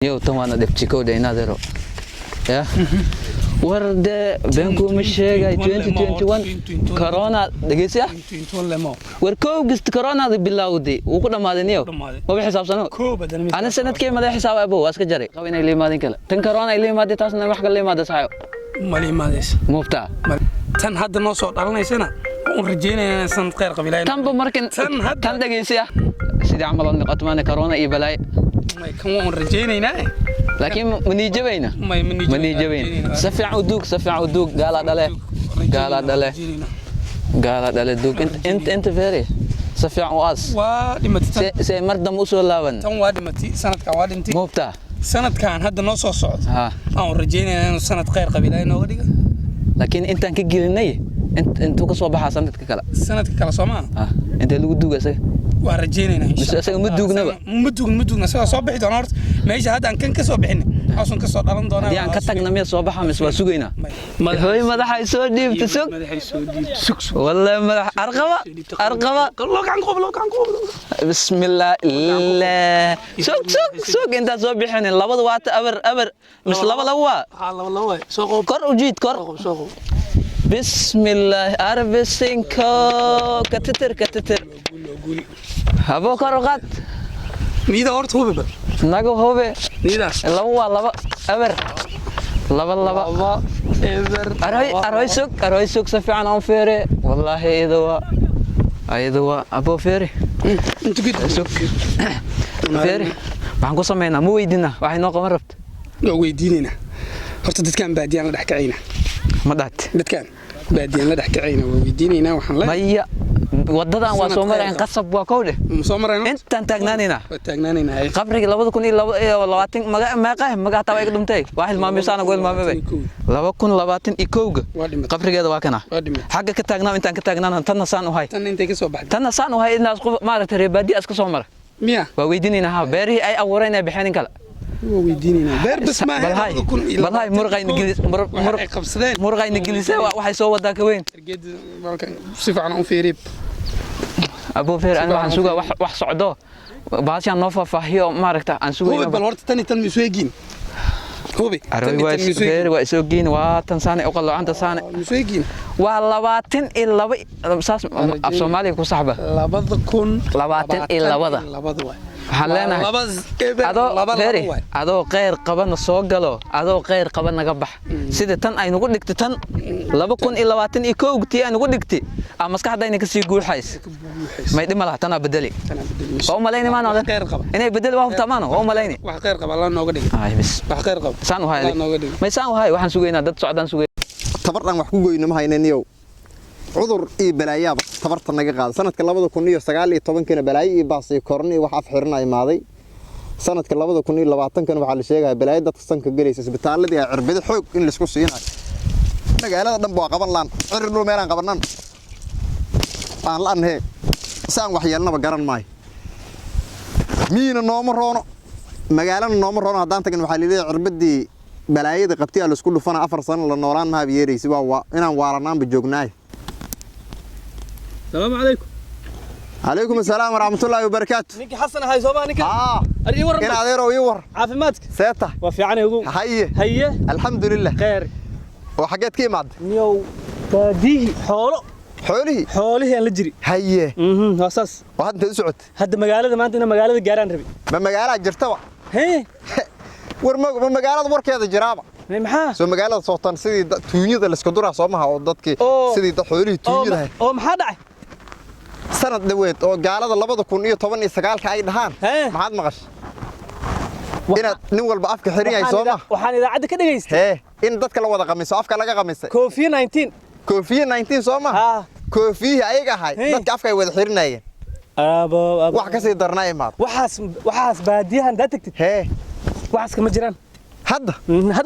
يو تمانا دبتشيكو دينا ذرو يا ورد بينكم الشيء 2021 كورونا دقيسة وركوب قست كورونا ذي بالله ودي وكنا ما دنيو ما بحساب سنة أنا سنة كيف ما ده حساب أبو أسكت جري خوينا اللي ما دين كلا تن كورونا اللي ما دي تاسنا محق اللي ما ده صايو مالي ما ديش مفتاح تن هذا النص على سنة ورجينا سنة غير قبيلة تن بمركن تن دقيسة سيدي عمل النقاط ما كورونا يبلاي ما كم ورجينا لكن مني جبينا مني جبين سفع ودوق قال دله دوق انت فيري سفع واس وادمتي سي مردم وصول لابن تن وادمتي سنة كوادنتي مفتاح سنة كان هذا النص صعد ها ورجينا سنة غير قبيلة نودي لكن انت كجيلني انت كسو بخا سنتك كلا سنة كلا سوما ها انت لو دوغسه ورجينا بس اسا مدوغنبا مدوغنا سoo bixi doona horta meesha hadda aan kan ka soo bixin aasun ka soo dhalan doona hadii aan ka tagna meel soo baxa mis waa sugayna hooy madaxay soo dhiibta sug wallahi madax arqaba loo gacan qob bismillah illah sug inta soo bixin labada waata aber mis laba waa soo qob kor u jiid kor بسم الله أربسينكو كتتر هبو كروغات ميدا أورت هو ببر ناقو هو بي ميدا لبا أبر لبا أروي سوك سفيعان عن فيري والله إذا أبو فيري انت قد سوك فيري بحنكو سمينا مو ويدينا واحد نوقع مربت ويدينينا horta dadkan baadiyaan la dhaxkacayna ma dhaat dadkan baadiyaan la dhaxkacayna weydiinayna waxaan la maya wadadan waa soo mareen qasab waa kowde soo mareen intaan taagnaanina qabriga 2020 maga taa iga dhumtay waxa ilmaamisana gool maamay 2021 qabrigeeda waa kana xagga ka taagnaa intaan ka taagnaan tan saan u hay tan intay ka soo baxday tan saan u hay inaas qof maaragtay baadiya iska soo mara miya waa weydiinayna ha beeri ay awooreen ay bixin kala ويدينينا بير بس ما بالهاي مرغاي نجلس waxay soo wadaa ka weyn geed balkan si fiican u fiirib ابو فير انا waxaan sugaa wax socdo baashan noo faafahiyo maaragta aan sugayna bal horta tan misweegin hubi waa isoogiin waa tan saane u qalloocanta saane misweegin waa 22 saas af Soomaaliya ku saxba 22 waxaan leenahay adoo qeyr qabana soo galo adoo qeyr qaba naga bax sida tan ay nagu dhigtay tan 2021 tii ay nagu dhigtay ama maskaxdayna ka sii guuxays may dhima laha tan bedeli oo malayni ma noqon qeyr qaba inay bedeli waa tamaano oo malayni wax qeyr qaba la nooga dhig ay bis wax qeyr qaba saan u hay may saan u hay waxaan sugaynaa dad socdaan sugay tabardan wax ku goyno ma haynaniyow cudur iyo balaayaaba tabarta naga qaad sanadka 2019 kana balaayo iyo baasay korni wax af xirnaa imaaday sanadka 2020 kana waxa la sheegay balaayo dadka sanka galaysa isbitaalada ay cirbada xoog in la isku siinayo magaalada dhan baa qaban laan cirbado meelan qabanan aan laan he saan wax yeelnaba garan maay miina nooma roono magaalada nooma roono hadaan tagin waxa leeyahay cirbadii balaayada qabtiya la isku dhufana 4 sano la noolaan ma yeeraysi waa inaan waalanaan ba joognaay السلام عليكم عليكم السلام ورحمة الله وبركاته نيكي حسن هاي صوبها نيكي أري ورا كنا عذيرو يور عافماتك سيتا وفي عني يقول هي الحمد لله خير وحاجات كي معد نيو باديه حوله أنا لجري هي أساس وهذا أنت سعود هذا مقالة ما عندنا مقالة جاران ربي ما مقالة جرتوا هي مقالة ورك هذا جرابة محا سو مقالة صوتان سيدي تونيدا الاسكندرة صومها ودتك سيدي حولي تونيدا أو محا دعي sanad dhaweed oo gaalada 2019 ka ay dhahaan maxaad maqash inaad nin walba afka xiriyay Soomaa waxaan idaacada ka dhageystay in dadka la wada qamiso afka laga qamisay Covid 19 Soomaa Covid ayaga hay dadka afka ay wada xirinayeen wax ka sii darnaa imaad waxaas baadiyahan dadagtid waxaas kama jiraan hadda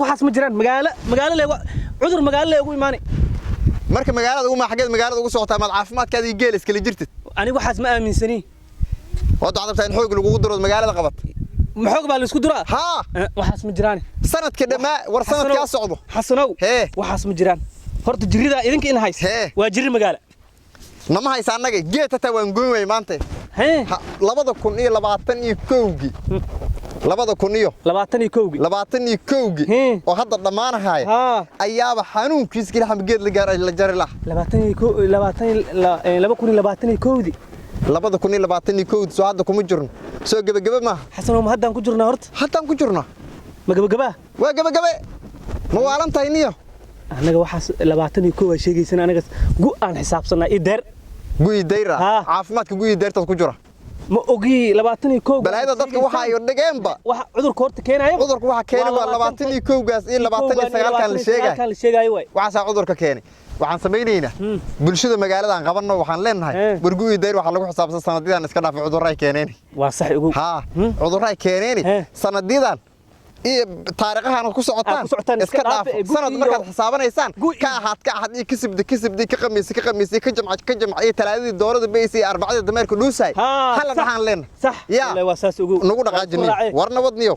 waxaas ma jiraan magaalo leego cudur magaalo leego iimaanay marka magaalada ugu xageed magaalada ugu socotaa maad caafimaadkaada iyo geel iskala jirtid anigu waxaas ma aaminsani wada cadabta in xoog lagu diro magaalada qabat ma xoog baa la isku diraa waxaas ma jiraan sanadka dhamaa war sanadka socdo xasanow waxaas ma jiraan horta jirida idinka in hays waa jiri magaalo nama haysa anaga geeta ta waan goyn way maanta 2021 labada kun iyo 21 oo hadda dhamaanahay ayaaba xanuunkiisa kala xamgeed la gaaray la jari lah 2021 soo hadda kuma jirno soo gabagaba ma xasano ma haddaan ku jirnaa horta haddaan ku jirnaa ma gabagaba waa gabagaba ma waalan tahay niyo anaga waxaas 21 waa sheegaysan anaga go'aan xisaabsanaa ideer gu'ideyra caafimaadka gu'ideyrta ku jira ma ogi 21 balaayada dadka waxa ay dhageenba waxa cudurka horta keenayo cudurka waxa keenay waa 21 gaas iyo 29 kan la sheegay waxa cudurka keenay waxaan sameeynaynaa bulshada magaalada aan qabanno waxaan leenahay burgu'ideyr waxa lagu xisaabsan sanadidan iska dhaaf cudurray keeneen waa sax ugu cudurray keeneen sanadidan iyo taariikhahan ku socotaan iska dhaaf sanad markaad xisaabanaysaan ka ahad iyo kasibdi ka qamiis ka jamcay talaadii doorada beysay arbacada dameerka dhuusay hal waxaan leen sax ilaa waa saas ugu nagu dhaqaajinay warna wadniyo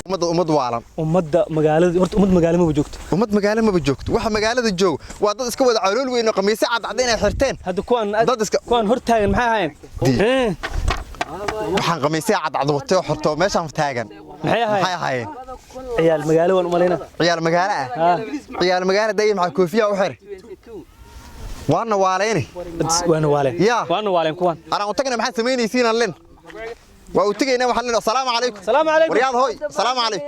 umad waalan umada magaalada horta umad magaalo ma joogto waxa magaalada joog waa dad iska wada calool weyn oo qamiis cad inay xirteen hadda kuwan hor taagan maxay ahayn waxaan qamiis cad wato xorto meeshan taagan maxay ahayn ciyaal magaalo waan umaleyna ciyaal magaalo day maxaa koofiya u xir waana waaleeni kuwan ana u tagana maxaa sameynaysiin len وأوتينا وحلنا السلام عليكم ورياض هوي السلام عليكم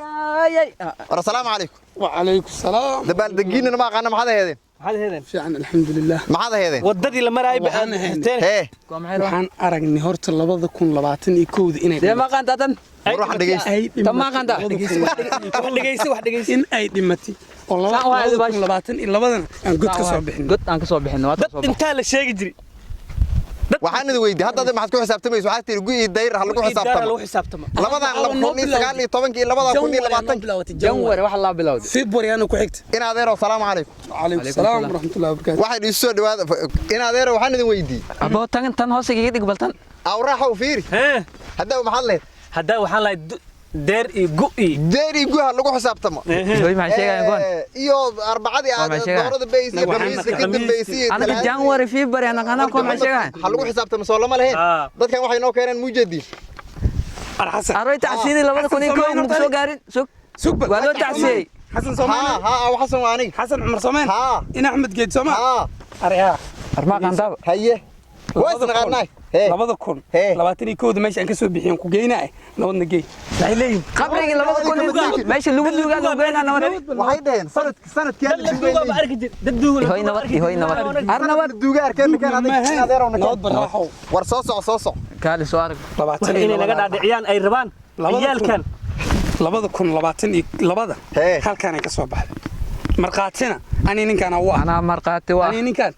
السلام عليكم وعليكم السلام دبال دقينا ما قانا ما هذا هذين فعلا الحمد لله ما هذا هذين وددي لما راي بحتين waxaan aragnay horta 2021 inay ma qaantadan روح دقيس ما qaanta dhageysi in ay dhimatay oo 2022 aan god ka soo bixin inta la sheegi jiray waxaan idin weydiiyay hadda maxaad ku xisaabtamayso waxa tii gu'ideyr hal lagu xisaabtamo labadan 2019 iyo 2020 janwari wax la bilowday february ana ku xigta in adeero salaam calaykum calaykum salaam wa rahmatullahi wa barakatuh waxay soo dhawaad in adeero waxaan idin weydiiyay abo tan hoos iga dhig baltan awraha u fiiri hadda maxaad leeyahay hadda waxaan lahayd deer iyo gu lagu xisaabtamo iyo arbacadii doorada beysay khamiiska kadib beysay anaga January February ana qana ko ma sheegan hal lagu xisaabtamo soo lama lahayn dadkan waxay noo keeneen mujadi arxasan aroy tacsiidi 2021 muxuu soo gaarin sug waa loo tacsiiyay xasan Soomaali xasan waani xasan Umar Soomaali in Ahmed Geed Soomaali ariya arma qanda haye واسنا قرناي لبدا كون 21 meesha aan ka soo bixin ku geynaa nabadna geey waxay leeyihiin qabriga labada kun meesha lagu duugaa lagu geynaa nabad waxay dhaheen sanadkii dad duuga hoy nabad arnabad duuga arkeen kan adeero war soo soco kaali soo arag 20 inay naga dhaadhiciyaan ay rabaan ciyaalkan 2022 halkaan ay ka soo baxday marqaatina ani ninkan ana marqaati waa ani ninkan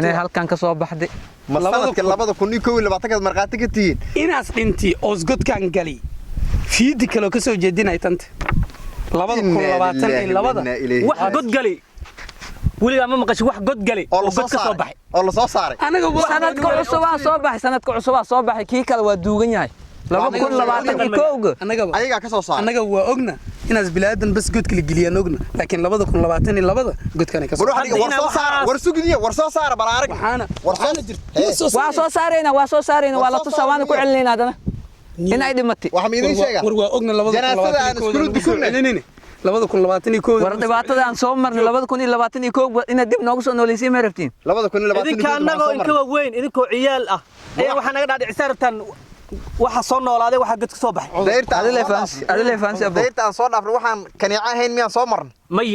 inay halkan ka soo baxday labada kun iyo 2020 marqaati ka tiin inaas dhinti osgodkan gali fiidi kale ka soo jeedinay tanta 2022 wax god gali waliga ma maqashay wax god gali oo god ka soo baxay oo la soo saaray anaga sanadka cusub soo baxay kii kale waa duugan yahay 2021 ayaga ka soo saaray anaga waa ogna inaas bilaadan bas god kala galiyaan ogna laakiin 2022 godkan ka soo war soo saara balaarag waa soo saarayna waa la tusawaan ku celinayna hadana in ay dhimatay waxa miidin sheega war waa ogna 2022 war dhibaatada aan soo marnay 2021 ina dib noogu soo nooleysay ma rabtiin 2022 idinka anaga in ka weyn idinkoo ciyaal ah ayaa waxa naga dhaadhicay rabtaan waxa soo noolaaday waxa god ka soo baxay deyrta adile fans deyrta aan soo dhaafno waxaan kaniica ahayn miyaan soo marnay may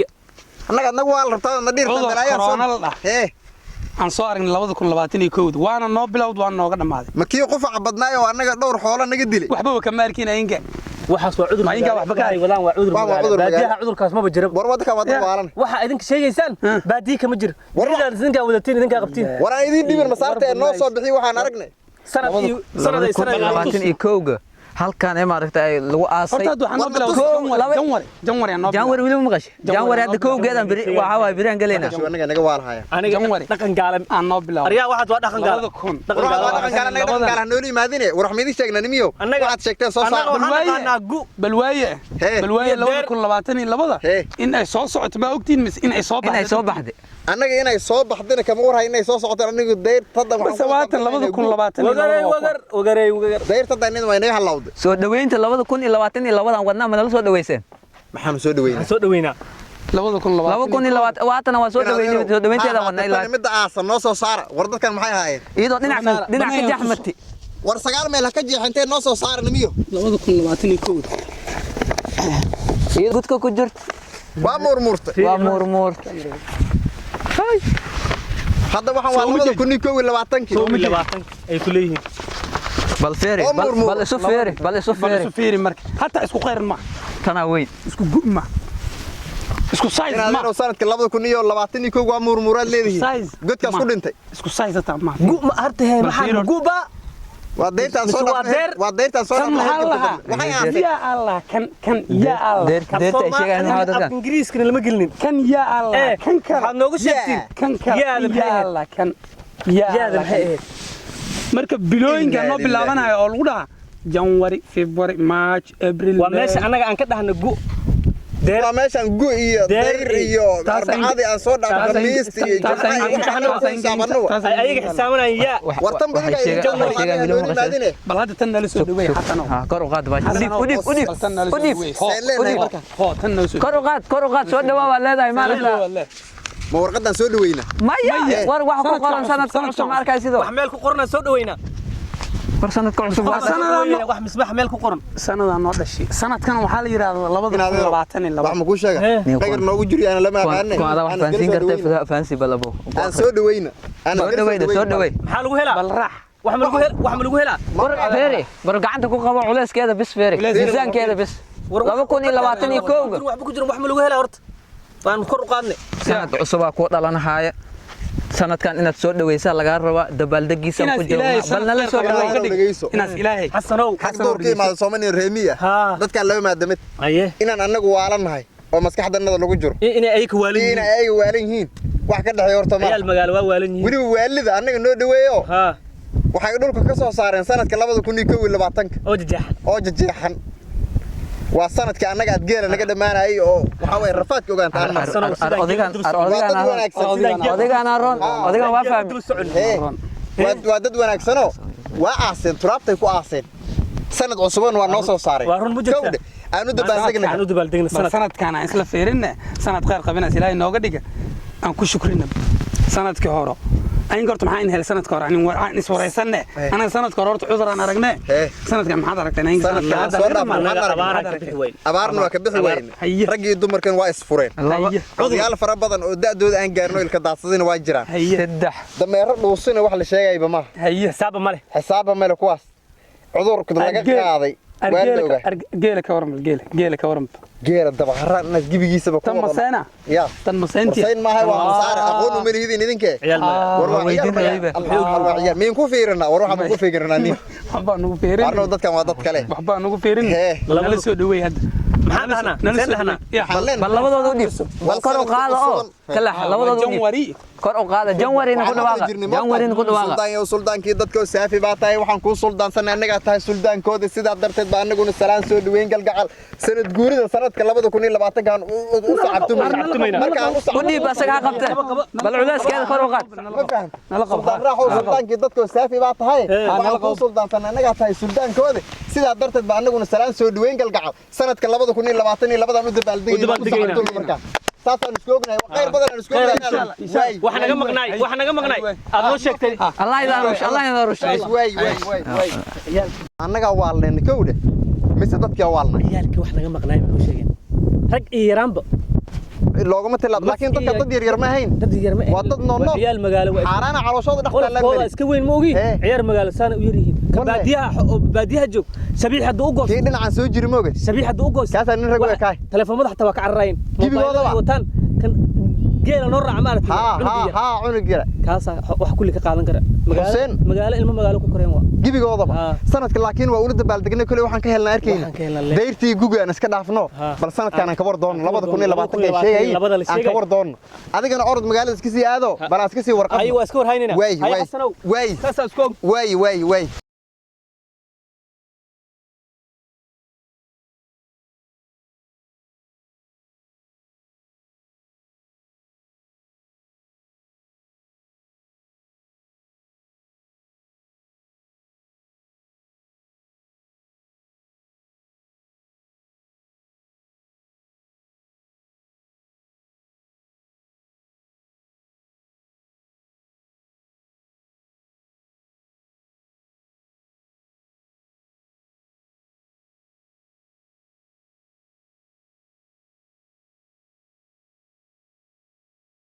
anaga waa la rabtaa na dhirta balaayaa soo aan soo aragnay 2021 waana noo bilowd waan nooga dhamaaday makii qufac badnaay oo anaga dhowr xoolo naga dilay waxba ka maarkiin aynga waxaas waa cudur aynga waxba ka wadaan waa cudur baadiyaha cudurkaas ma jiro war wadka wada waalan waxa idinka sheegaysaan baadiyi kama jiro waridan idinka wadatiin idinka qabtiin war ay idin dhibir masaarta noo soo bixi waxaan aragnay sanadii halkan ay maaragtay lagu aasay janwari wili ma qashay janwari hadda kowgeedan bari waxa way biraan galeena anaga naga waalhaya janwari dhaqan gaalam aan noo bilaw ariya waxaad waa dhaqan gaalam dhaqan gaalam nooli maadine war xumidi sheegna nimiyo waxaad sheegteen soo saar balwaaye 2022 in ay soo socoto ma ogtiin mis in ay soo baxday annaga inay soo baxdina kama war inay soo socoto anigu deyrtada sawaatan 2020 wagar deyrtada inay inaga halawday soo dhaweynta 2022 wadna ma la soo dhaweyseen maxaan soo dhaweynaa 2020 waatana waa soo dhaweynteeda wadna ilaa midda aasan noo soo saara war dadkan maxay haayeen iyadoo dhinac ka jaxmati war sagaal meel ka jeexantay noo soo saarna miyo 2021 iyo gudka ku jirta waa murmurta hay hadda waxaan waa 2021 ay ku leeyihiin bal isu feeri marka hatta isku qeyr ma tana weyn isku guma isku size ma inaan sanadka 2021 waa murmuraad leedahay godkaas ku dhintay isku size ta ma guma artay maxaa guba waa deyrtaan soo dhaafay waxay ahayd ya Allah kan ya Allah deerta sheegan hada ingiriiskana lama gelinin kan ya Allah kan waxaad nooga sheegtiin kan ya Allah kan ya Allah marka bilooyinka noo bilaabanayo oo lagu dhaha January February March April waa meesha anaga aan ka dhahna gu waa meeshan gu iyo deyr iyo arbacadi aan soo dhaafay ayaga xisaabanayaan ya wartan badiga ay January maadine bal hadda tan nala soo dhaweey xatano kor u qaad baash udib kor u qaad soo dhawaa leedahay maalinta ma warqadan soo dhaweeyna maya war wax ku qoran sanadka cusub ma arkay sidoo wax meel ku qoran soo dhaweeyna war sanadka cusub wax misbax meel ku qoran sanadan noo dhashay sanadkan waxa la yiraahdaa 2022 wax ma ku sheega qagar noogu jiri aan lama aqaan ku ada wax faansin kartay faansi balabo aan soo dhaweeyna soo dhaweey maxaa lagu helaa bal raax wax ma lagu helaa bar gacanta ku qabo culeyskeeda bis feeri miisaankeeda bis 2021 wax ku jira wax ma lagu helaa horta waan kor u qaadnay sanad cusub ku dhalanahaya sanadkan inaad soo dhaweysaa laga rabaa dabaaldegiisa ku jiro bal nala soo dhaweyso inaad ilaahay xasanow xaq doorkii ma Soomaaliya reemiya dadka laba maadamad inaan anagu waalanahay oo maskaxdanada lagu jiro inay ay waalin yihiin wax ka dhaxay horta ma real magaalo waa waalin yihiin wali waalida anaga noo dhaweeyo waxay dhulka ka soo saareen sanadka 2021 oo jajaxan waa sanadka anaga aad geela naga dhamaanay oo waxa way rafaadka ogaantaan odigan waa fahmay waa dad wanaagsan waa aaseen turaabtay ku aaseen sanad cusub waa noo soo saaray waa run mujirta aanu dabaaldegna sanadkan aan isla feerinna sanad qeyr qabina ilaahay nooga dhiga aan ku shukrina sanadkii hore أين قرت معين هالسنة كور يعني نسورة سنة أنا سنة كورت عذر أنا رجناه سنة كم حضر كنا إن سنة أبارنا وكبح وين رجي الدمر كان واقف فورين رضي الله فربضن ودا دود أن جارنو الكداصين واجران هيدح دم يرد وصينا واحد شيء يبقى ما هي حساب ماله كواس عذر كده لقيت قاضي جيلك ورم جيلك ورم جيل الدبحرات الناس جيبيجيسة بكرة تم سنة يا تم سنتي سين ما هو مسار أقول من هذي ندينك عيال مين كوفيرنا وروح ما كوفيرنا ني حبا نكوفيرنا أنا ودت كم ودت كله حبا نكوفيرنا لا نلسو دوي هاد محنا نلسو يا بل لبضو دوديب والكرو قاضي كلا لبضو دوديب جنوري كرو قاضي جنوري نكون واقع سلطان كي دتك سافي بعتاي وحن كون سلطان سنة نجا تاي سلطان كود سيدا درت بأننا قلنا سلام سود وين قال قال سنة جوري سنة كلامه كوني لبعتك كان كوني بس قبته بل علاش كذا كرو قاضي سلطان راحوا سلطان كي دتك سافي بعتاي وحن كون سلطان سنة نجا تاي سلطان كود سيدا درت بأننا قلنا سلام سود وين قال قال سنة كلامه كوني لبعتني لبعتنا ندب بالدين سافر نسكوبنا غير بدل نسكوبنا وحنا مقناي أنا شكتي الله يدارش واي أنا قوالنا نكوده مثل ضدك قوالنا عيالك وحنا مقناي ما شيء رج إيران لوجو مثل لكن ضد يرمهين وضد نونو عيال مقالة حرانا على صوت دخل والله اسكوين موجي عيال مقالة سنة ويريه بديها جو سبيح حد أوجوس كيدنا عن سوجي موجي سبيح حد أوجوس كاسة نرجع كاي تلفون مضح توقع الرين وتان كان جيل نور عمارة ها عنق كاسة وحكول لك قاعدين كره مقالة المقالة كورين جيبي قاضبة سنة لكن وأولد بالدقنا كل واحد كهلنا أركين دايرتي جوجل أنا سكت عفناه بس سنة كان كبر دون لبض كوني لبض شيء أنا كبر دون هذا كان عرض مقالة سكسي هذا بلا سكسي ورقة أيوة سكور هايننا واي كاسة سكور واي